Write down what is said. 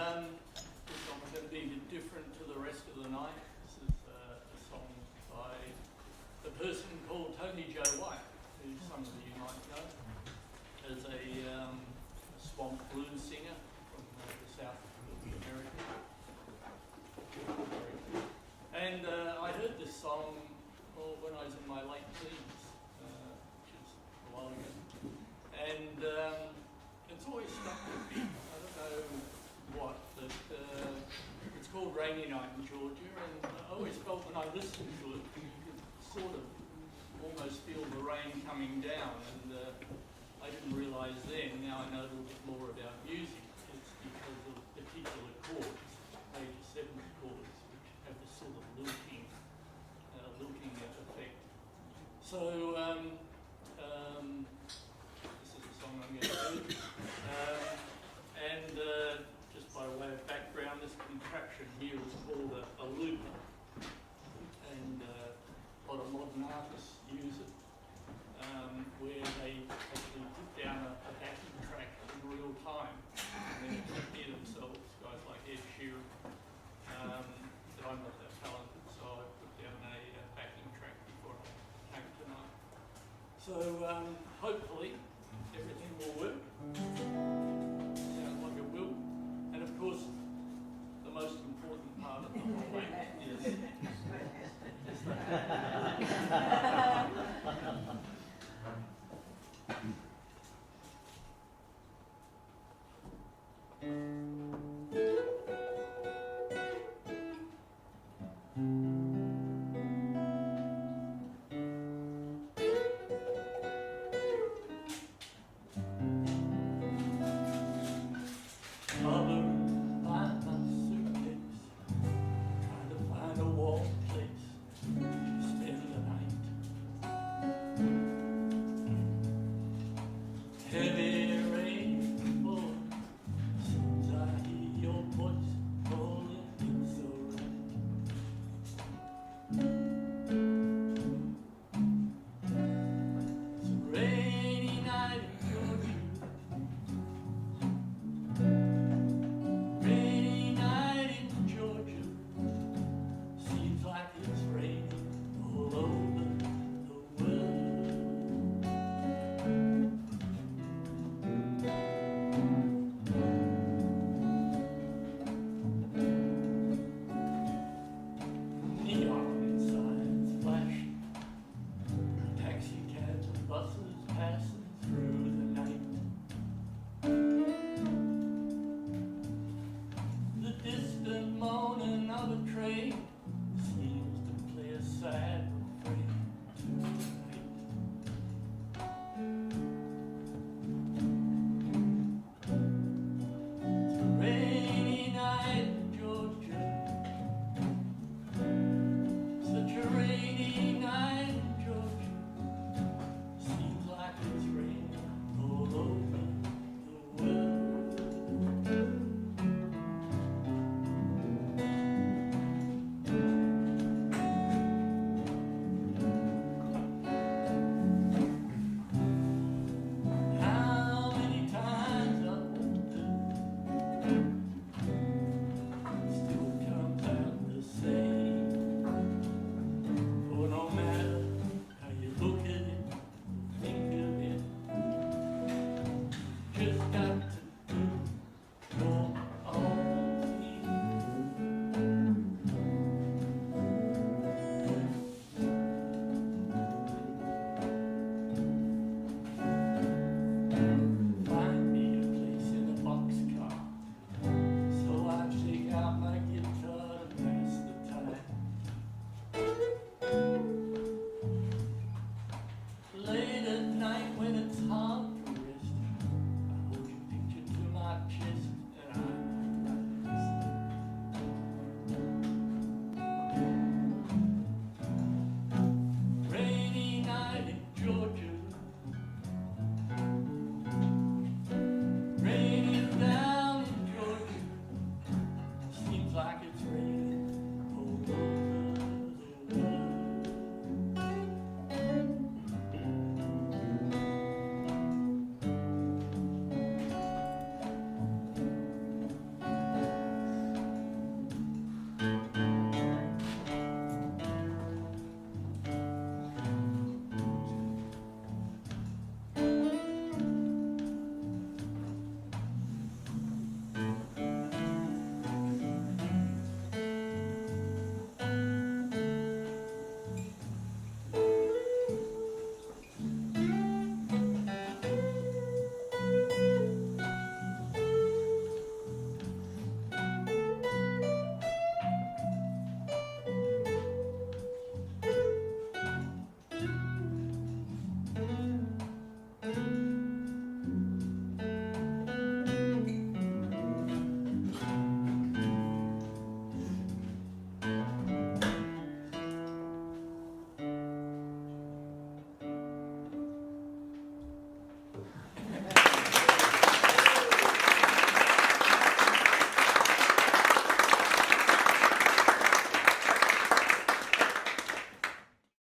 This song's going to be a bit different to the rest of the night. This is a song by a person called Tony Joe White, who some of you might know as a swamp blues singer from the south of America. And I heard this song when I was in my late teens, which is a while ago. And it's always stuck with me. I don't know what, but it's called Rainy Night in Georgia, and I always felt when I listened to it, you could sort of almost feel the rain coming down, and I didn't realise then, now I know a little bit more about music, it's because of particular chords, major seventh chords, which have this sort of lilting effect. So this is the song I'm going to do. And just by way of background, this contraption here is called a looper, and a lot of modern artists use it, where they actually put down a backing track in real time and then hear themselves, guys like Ed Sheeran. But I'm not that talented, so I put down a backing track before I came tonight. So hopefully everything will work. Sounds like it will. And of course, the most important part of the whole thing is